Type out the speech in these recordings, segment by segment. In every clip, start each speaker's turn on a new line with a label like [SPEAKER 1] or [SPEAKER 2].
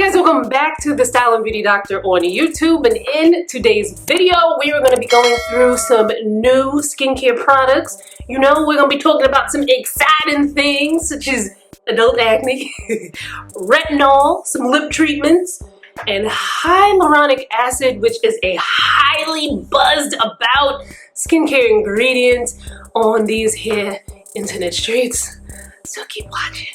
[SPEAKER 1] guys, welcome back to the Style and Beauty Doctor on YouTube, and in today's video we are going to be going through some new skincare products. You know, we're going to be talking about some exciting things such as adult acne, retinol, some lip treatments, and hyaluronic acid, which is a highly buzzed about skincare ingredient on these here internet streets. So keep watching.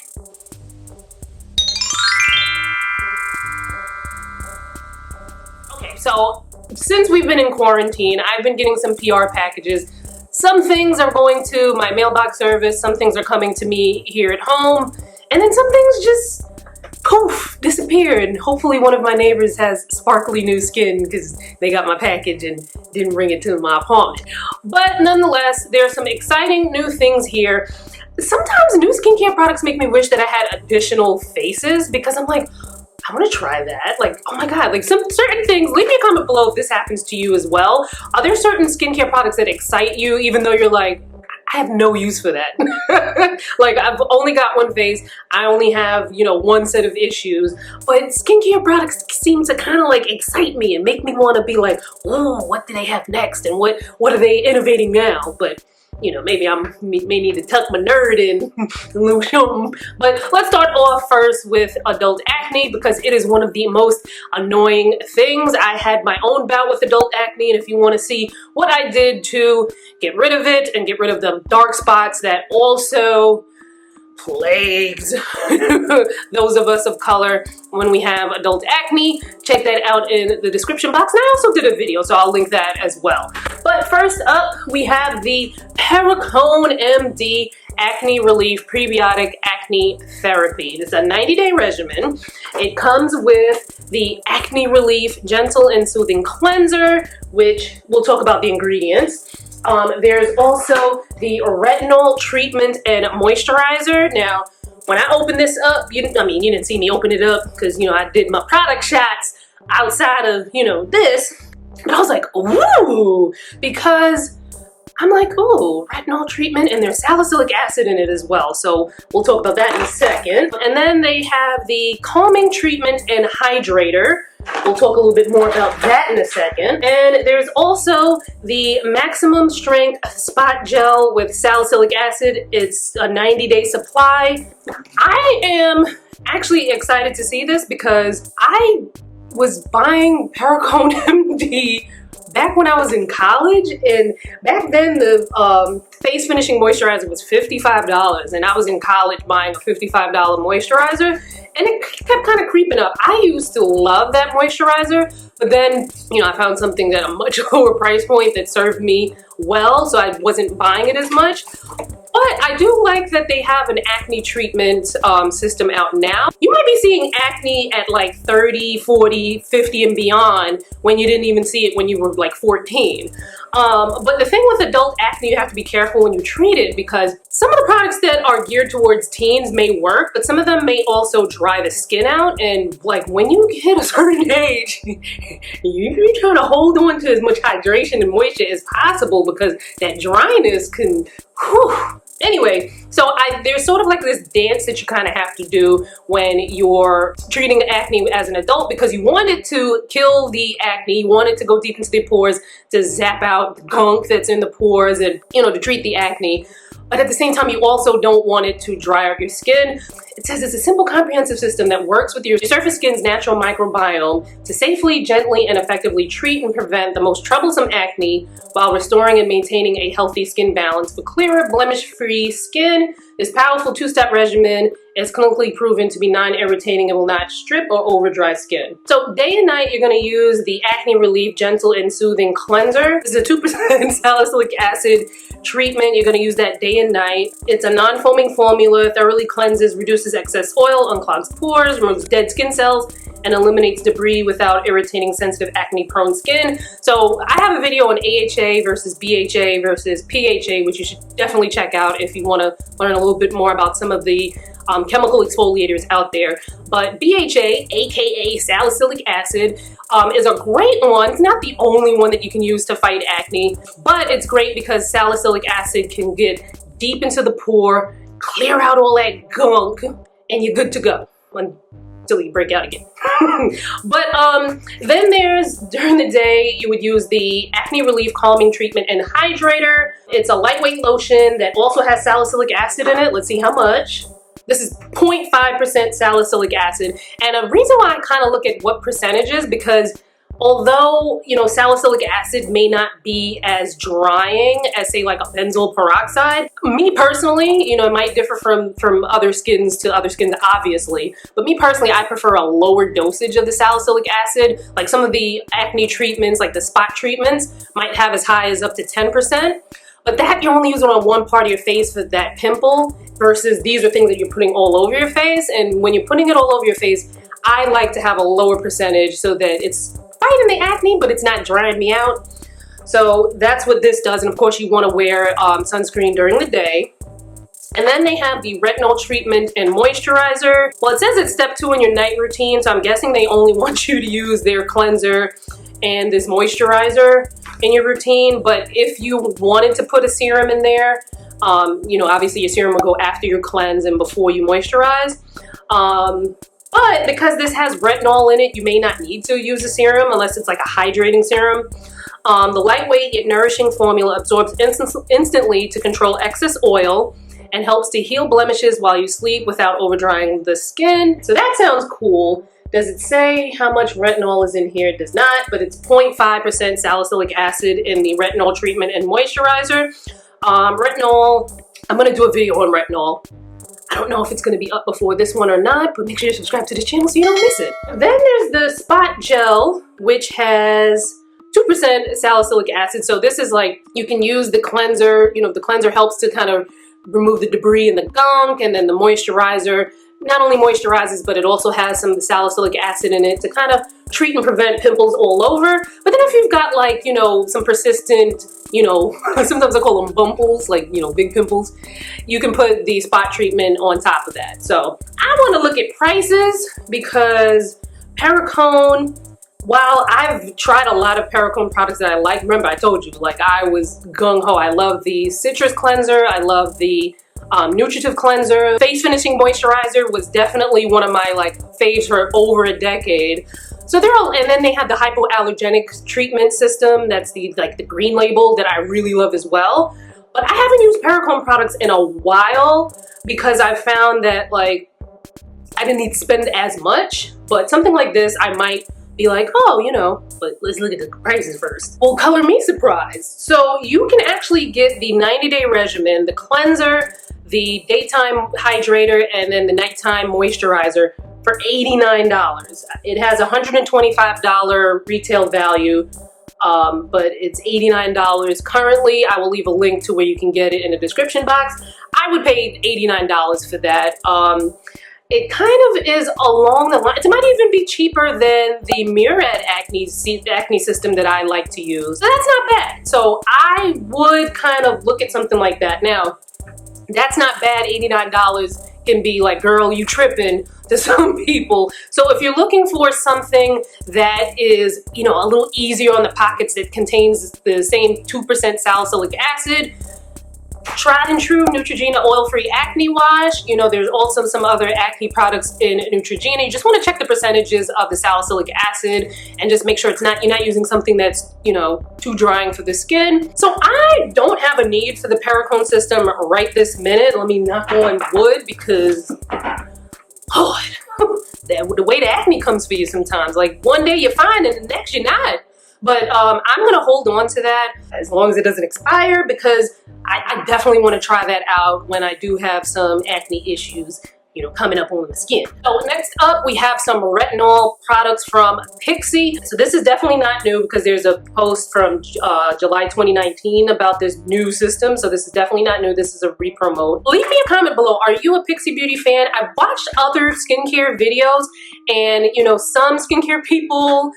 [SPEAKER 1] Okay, so since we've been in quarantine, I've been getting some PR packages. Some things are going to my mailbox service, some things are coming to me here at home, and then some things just poof, disappeared. Hopefully one of my neighbors has sparkly new skin because they got my package and didn't bring it to my apartment. But nonetheless, there are some exciting new things here. Sometimes new skincare products make me wish that I had additional faces because I'm like, I want to try that. Like, oh my god, like some certain things, leave me a comment below if this happens to you as well. Are there certain skincare products that excite you even though you're like, I have no use for that? Like, I've only got one face, I only have, you know, one set of issues, but skincare products seem to kind of like excite me and make me want to be like, oh, what do they have next and what are they innovating now? But you know, maybe I may need to tuck my nerd in a little something. But let's start off first with adult acne because it is one of the most annoying things. I had my own bout with adult acne, and if you want to see what I did to get rid of it and get rid of the dark spots that also plagues those of us of color when we have adult acne, check that out in the description box, and I also did a video, so I'll link that as well. But first up, we have the Perricone MD Acne Relief Prebiotic Acne Therapy. This is a 90-day regimen. It comes with the Acne Relief Gentle and Soothing Cleanser, which we'll talk about the ingredients. There's also the Retinol Treatment and Moisturizer. Now, when I opened this up, you didn't see me open it up because, you know, I did my product shots outside of, you know, this. But I was like, ooh, because I'm like, ooh, retinol treatment, and there's salicylic acid in it as well. So we'll talk about that in a second. And then they have the calming treatment and hydrator. We'll talk a little bit more about that in a second. And there's also the maximum strength spot gel with salicylic acid. It's a 90-day supply. I am actually excited to see this because I was buying Perricone MD back when I was in college, and back then the face finishing moisturizer was $55, and I was in college buying a $55 moisturizer, and it kept kind of creeping up. I used to love that moisturizer, but then, you know, I found something at a much lower price point that served me well, so I wasn't buying it as much. But I do like that they have an acne treatment system out now. You might be seeing acne at like 30, 40, 50 and beyond when you didn't even see it when you were like 14. But the thing with adult acne, you have to be careful when you treat it because some of the products that are geared towards teens may work, but some of them may also dry the skin out. And like when you hit a certain age, you trying to hold on to as much hydration and moisture as possible because that dryness can, whew. Anyway, so there's sort of like this dance that you kind of have to do when you're treating acne as an adult because you want it to kill the acne, you want it to go deep into the pores to zap out the gunk that's in the pores and, you know, to treat the acne. But at the same time, you also don't want it to dry out your skin. It says it's a simple, comprehensive system that works with your surface skin's natural microbiome to safely, gently, and effectively treat and prevent the most troublesome acne while restoring and maintaining a healthy skin balance. For clearer, blemish-free skin, this powerful two-step regimen is clinically proven to be non-irritating and will not strip or over-dry skin. So day and night, you're going to use the Acne Relief Gentle and Soothing Cleanser. This is a 2% salicylic acid treatment. You're going to use that day and night. It's a non-foaming formula, thoroughly cleanses, reduces excess oil, unclogs pores, removes dead skin cells, and eliminates debris without irritating sensitive acne-prone skin. So I have a video on AHA versus BHA versus PHA, which you should definitely check out if you want to learn a little bit more about some of the chemical exfoliators out there. But BHA, aka salicylic acid, is a great one. It's not the only one that you can use to fight acne, but it's great because salicylic acid can get deep into the pore, clear out all that gunk, and you're good to go until you break out again. But then there's, during the day, you would use the Acne Relief Calming Treatment and Hydrator. It's a lightweight lotion that also has salicylic acid in it. Let's see how much. This is 0.5% salicylic acid. And a reason why I kind of look at what percentages, because although, you know, salicylic acid may not be as drying as, say, like a benzoyl peroxide, me personally, you know, it might differ from other skins to other skins, obviously. But me personally, I prefer a lower dosage of the salicylic acid. Like some of the acne treatments, like the spot treatments, might have as high as up to 10%. But that you're only using on one part of your face for that pimple, versus these are things that you're putting all over your face. And when you're putting it all over your face, I like to have a lower percentage so that it's fighting the acne, but it's not drying me out. So that's what this does. And of course, you want to wear sunscreen during the day. And then they have the retinol treatment and moisturizer. Well, it says it's step 2 in your night routine, so I'm guessing they only want you to use their cleanser and this moisturizer in your routine. But if you wanted to put a serum in there, you know, obviously your serum will go after your cleanse and before you moisturize. But because this has retinol in it, you may not need to use a serum unless it's like a hydrating serum. The lightweight yet nourishing formula absorbs instantly to control excess oil and helps to heal blemishes while you sleep without overdrying the skin. So that sounds cool. Does it say how much retinol is in here? It does not, but it's 0.5% salicylic acid in the retinol treatment and moisturizer. Retinol, I'm gonna do a video on retinol. I don't know if it's going to be up before this one or not, but make sure you subscribe to the channel so you don't miss it. Then there's the Spot Gel, which has 2% salicylic acid. So this is like, you can use the cleanser, you know, the cleanser helps to kind of remove the debris and the gunk, and then the moisturizer not only moisturizes, but it also has some salicylic acid in it to kind of treat and prevent pimples all over. But then if you've got like, you know, some persistent, you know, sometimes I call them bumples, like, you know, big pimples, you can put the spot treatment on top of that. So I want to look at prices because Pericone, while I've tried a lot of Perricone products that I like, remember I told you, like I was gung-ho. I love the citrus cleanser. I love the nutritive cleanser. Face finishing moisturizer was definitely one of my like faves for over a decade. So they're all, and then they have the hypoallergenic treatment system. That's the like the green label that I really love as well. But I haven't used Perricone products in a while because I found that like I didn't need to spend as much. But something like this, I might be like, oh, you know, but let's look at the prices first. Well, color me surprised. So you can actually get the 90-day regimen, the cleanser, the daytime hydrator, and then the nighttime moisturizer for $89. It has a $125 retail value, but it's $89 currently. I will leave a link to where you can get it in the description box. I would pay $89 for that. It kind of is along the line. It might even be cheaper than the Murad acne system that I like to use. So that's not bad. So I would kind of look at something like that. Now, that's not bad. $89 can be like, girl, you tripping to some people. So if you're looking for something that is, you know, a little easier on the pockets, that contains the same 2% salicylic acid, tried and true Neutrogena oil-free acne wash. You know, there's also some other acne products in Neutrogena. You just want to check the percentages of the salicylic acid and just make sure you're not using something that's, you know, too drying for the skin. So I don't have a need for the Perricone system right this minute. Let me knock on wood because, oh, the way the acne comes for you sometimes. Like one day you're fine and the next you're not. But I'm going to hold on to that as long as it doesn't expire because I definitely want to try that out when I do have some acne issues, you know, coming up on the skin. So next up, we have some retinol products from Pixi. So this is definitely not new because there's a post from July 2019 about this new system. So this is definitely not new. This is a re-promote. Leave me a comment below. Are you a Pixi Beauty fan? I've watched other skincare videos and, you know, some skincare people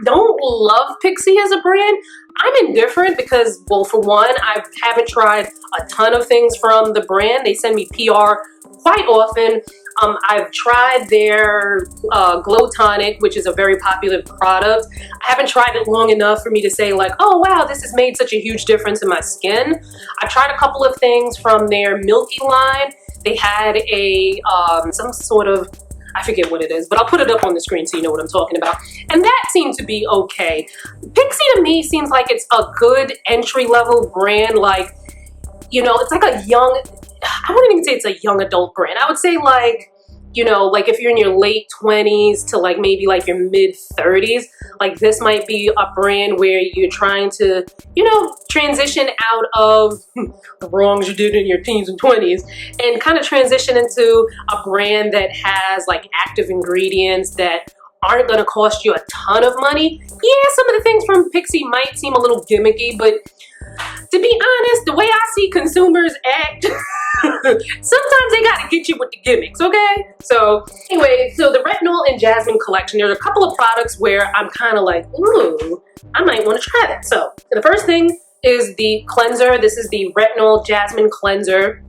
[SPEAKER 1] don't love Pixi as a brand. I'm indifferent because, well, for one, I haven't tried a ton of things from the brand. They send me PR quite often. I've tried their Glow Tonic, which is a very popular product. I haven't tried it long enough for me to say like, oh wow, this has made such a huge difference in my skin. I've tried a couple of things from their Milky line. They had a some sort of, I forget what it is, but I'll put it up on the screen so you know what I'm talking about. And that seemed to be okay. Pixi to me seems like it's a good entry-level brand. Like, you know, it's like a young, I wouldn't even say it's a young adult brand. I would say like, you know, like if you're in your late 20s to like maybe like your mid 30s, like this might be a brand where you're trying to, you know, transition out of the wrongs you did in your teens and 20s and kind of transition into a brand that has like active ingredients that aren't going to cost you a ton of money. Yeah, some of the things from Pixi might seem a little gimmicky, but to be honest, the way I see consumers act, sometimes they gotta get you with the gimmicks, okay? So anyway, so the Retinol and Jasmine collection, there's a couple of products where I'm kind of like, ooh, I might want to try that. So the first thing is the cleanser. This is the Retinol Jasmine cleanser.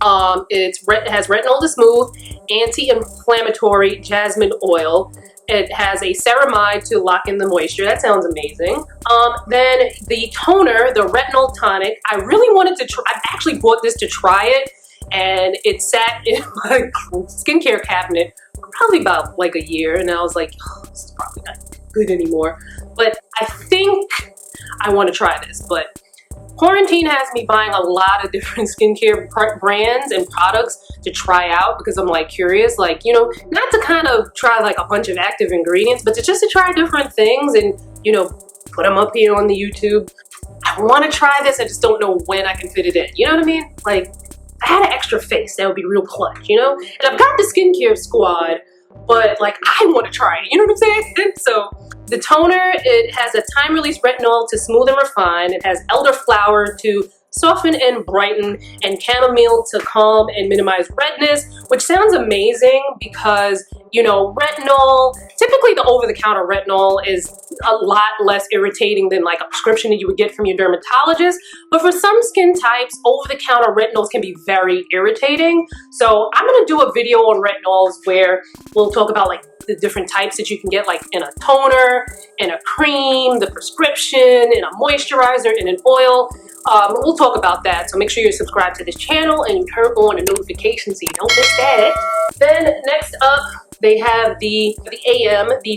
[SPEAKER 1] It has retinol to smooth, anti-inflammatory jasmine oil. It has a ceramide to lock in the moisture. That sounds amazing. Then the toner, the Retinol Tonic. I really wanted to try, I actually bought this to try it, and it sat in my skincare cabinet for probably about like a year, and I was like, oh, this is probably not good anymore. But I think I want to try this, but quarantine has me buying a lot of different skincare brands and products to try out because I'm like curious, like, you know, not to kind of try like a bunch of active ingredients, but to just to try different things and, you know, put them up here on the YouTube. I want to try this. I just don't know when I can fit it in. You know what I mean? Like, I had an extra face. That would be real clutch, you know? And I've got the skincare squad, but like, I want to try it. You know what I'm saying? So the toner, it has a time-release retinol to smooth and refine. It has elderflower to soften and brighten, and chamomile to calm and minimize redness, which sounds amazing because, you know, retinol, typically the over-the-counter retinol is a lot less irritating than like a prescription that you would get from your dermatologist. But for some skin types, over-the-counter retinols can be very irritating. So I'm going to do a video on retinols where we'll talk about like the different types that you can get, like in a toner, in a cream, the prescription, in a moisturizer, in an oil. We'll talk about that, so make sure you're subscribed to this channel and you turn on the notifications so you don't miss that. Then next up, they have the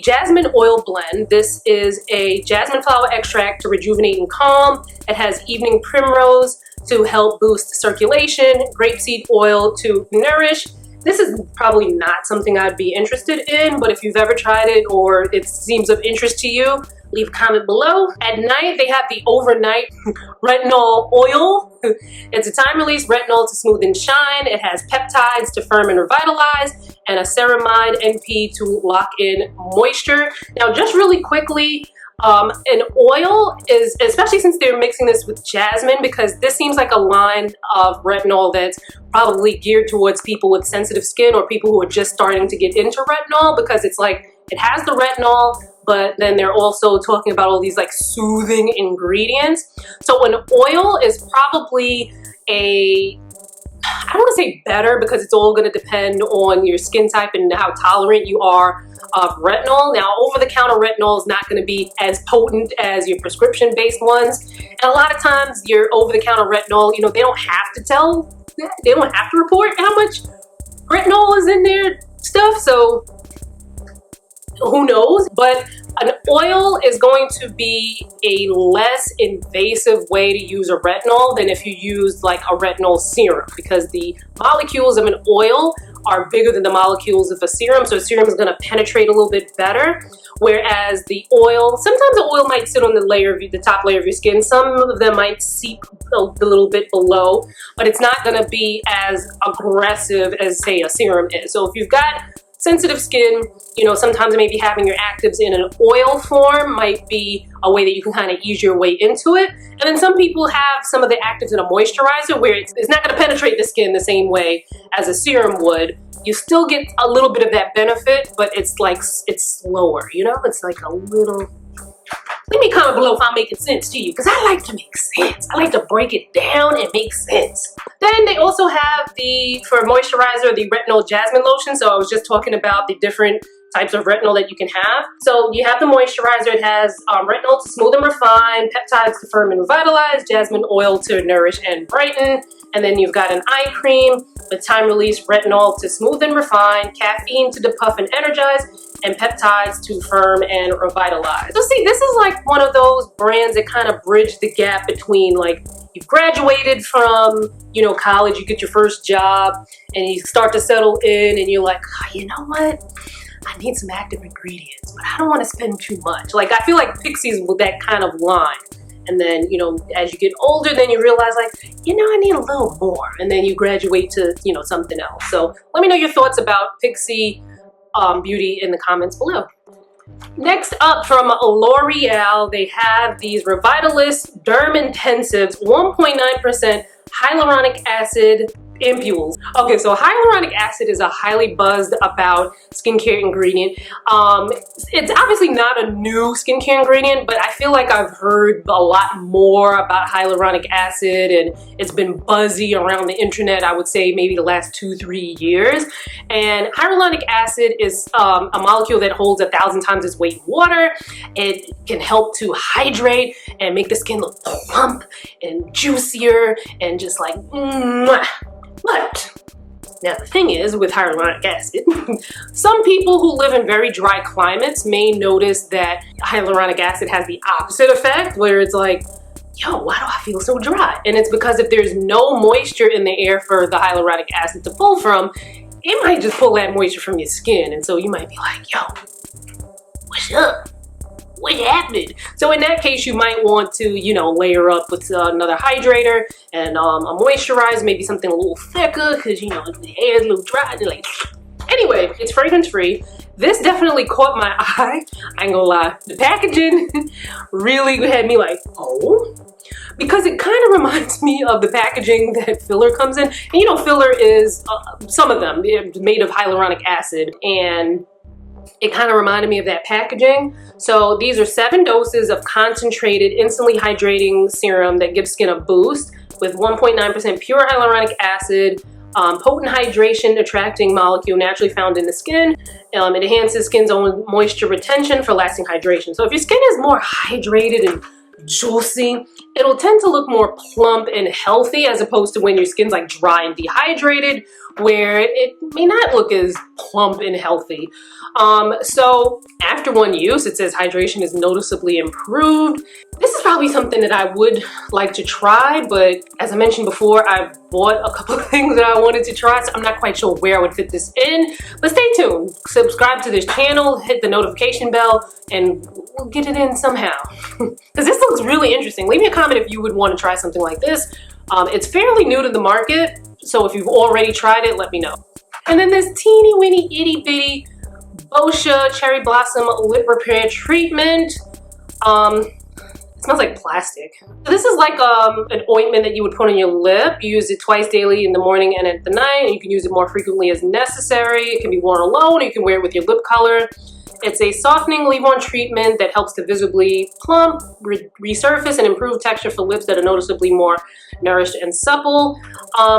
[SPEAKER 1] Jasmine Oil Blend. This is a jasmine flower extract to rejuvenate and calm. It has evening primrose to help boost circulation, grapeseed oil to nourish. This is probably not something I'd be interested in, but if you've ever tried it or it seems of interest to you, leave a comment below. At night, they have the overnight retinol oil. It's a time-release retinol to smooth and shine. It has peptides to firm and revitalize, and a ceramide NP to lock in moisture. Now, just really quickly, an oil is, especially since they're mixing this with jasmine, because this seems like a line of retinol that's probably geared towards people with sensitive skin or people who are just starting to get into retinol, because it's like, it has the retinol, but then they're also talking about all these like soothing ingredients. So an oil is probably I don't want to say better because it's all going to depend on your skin type and how tolerant you are of retinol. Now, over-the-counter retinol is not going to be as potent as your prescription-based ones. And a lot of times your over-the-counter retinol, you know, they don't have to report how much retinol is in their stuff. So who knows? But an oil is going to be a less invasive way to use a retinol than if you used like a retinol serum, because the molecules of an oil are bigger than the molecules of a serum, so a serum is going to penetrate a little bit better, whereas the oil, sometimes the oil might sit on the top layer of your skin, some of them might seep a little bit below, but it's not going to be as aggressive as, say, a serum is. So if you've got sensitive skin, you know, sometimes maybe having your actives in an oil form might be a way that you can kind of ease your way into it. And then some people have some of the actives in a moisturizer where it's not going to penetrate the skin the same way as a serum would. You still get a little bit of that benefit, but it's like, it's slower, you know? It's like a little... Leave me a comment below if I'm making sense to you, because I like to make sense. I like to break it down and make sense. Then they also have for moisturizer, the Retinol Jasmine Lotion. So I was just talking about the different types of retinol that you can have. So you have the moisturizer. It has retinol to smooth and refine, peptides to firm and revitalize, jasmine oil to nourish and brighten, And then you've got an eye cream with time-release retinol to smooth and refine, caffeine to depuff and energize, and peptides to firm and revitalize. So see, this is like one of those brands that kind of bridge the gap between, like, you've graduated from, you know, college, you get your first job, and you start to settle in, and you're like, oh, you know what? I need some active ingredients, but I don't want to spend too much. Like, I feel like Pixi's with that kind of line. And then, you know, as you get older, then you realize, like, you know, I need a little more. And then you graduate to, you know, something else. So let me know your thoughts about Pixi Beauty in the comments below. Next up, from L'Oreal, they have these Revitalist Derm Intensives 1.9% Hyaluronic Acid Ampules. Okay, so hyaluronic acid is a highly buzzed about skincare ingredient. It's obviously not a new skincare ingredient, but I feel like I've heard a lot more about hyaluronic acid, and it's been buzzy around the internet, I would say maybe the last 2-3 years. And hyaluronic acid is a molecule that holds 1,000 times its weight in water. It can help to hydrate and make the skin look plump and juicier and just like mwah. But now the thing is, with hyaluronic acid, some people who live in very dry climates may notice that hyaluronic acid has the opposite effect, where it's like, yo, why do I feel so dry? And it's because if there's no moisture in the air for the hyaluronic acid to pull from, it might just pull that moisture from your skin. And so you might be like, yo, what's up? What happened? So in that case, you might want to, you know, layer up with another hydrator and a moisturizer, maybe something a little thicker, because, you know, the hair is a little dry. Like, anyway, it's fragrance free. This definitely caught my eye. I ain't gonna lie. The packaging really had me like, oh, because it kind of reminds me of the packaging that filler comes in. And you know, filler is, some of them, they're made of hyaluronic acid, and it kind of reminded me of that packaging. So these are 7 doses of concentrated, instantly hydrating serum that gives skin a boost with 1.9% pure hyaluronic acid, potent hydration attracting molecule naturally found in the skin. It enhances skin's own moisture retention for lasting hydration. So if your skin is more hydrated and juicy, it'll tend to look more plump and healthy, as opposed to when your skin's like dry and dehydrated, where it may not look as plump and healthy. So after one use, it says hydration is noticeably improved. This is probably something that I would like to try, but as I mentioned before, I bought a couple of things that I wanted to try, so I'm not quite sure where I would fit this in. But stay tuned, subscribe to this channel, hit the notification bell, and we'll get it in somehow. Because this looks really interesting. Leave me a comment if you would want to try something like this. It's fairly new to the market, so if you've already tried it, let me know. And then this teeny weeny itty bitty Boscia Cherry Blossom Lip Repair Treatment. It smells like plastic. So this is like an ointment that you would put on your lip. You use it twice daily, in the morning and at the night, and you can use it more frequently as necessary. It can be worn alone, or you can wear it with your lip color. It's a softening leave-on treatment that helps to visibly plump, resurface, and improve texture for lips that are noticeably more nourished and supple.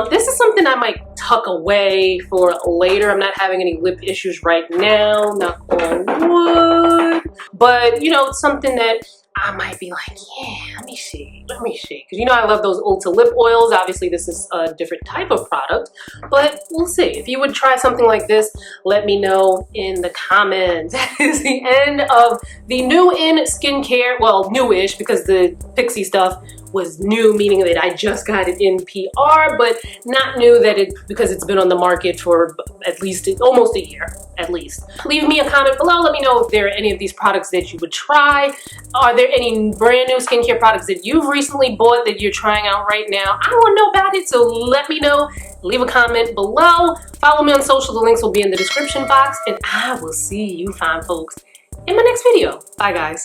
[SPEAKER 1] This is something I might tuck away for later. I'm not having any lip issues right now, knock on wood. But, you know, it's something that I might be like, yeah, let me see. Because, you know, I love those Ulta lip oils. Obviously, this is a different type of product, but we'll see. If you would try something like this, let me know in the comments. That is the end of the new in skincare. Well, newish, because the Pixi stuff was new, meaning that I just got it in PR, but not new because it's been on the market for at least almost a year, at least. Leave me a comment below. Let me know if there are any of these products that you would try. Are there any brand new skincare products that you've recently bought that you're trying out right now? I want to know about it, so let me know. Leave a comment below. Follow me on social. The links will be in the description box, and I will see you fine folks in my next video. Bye, guys.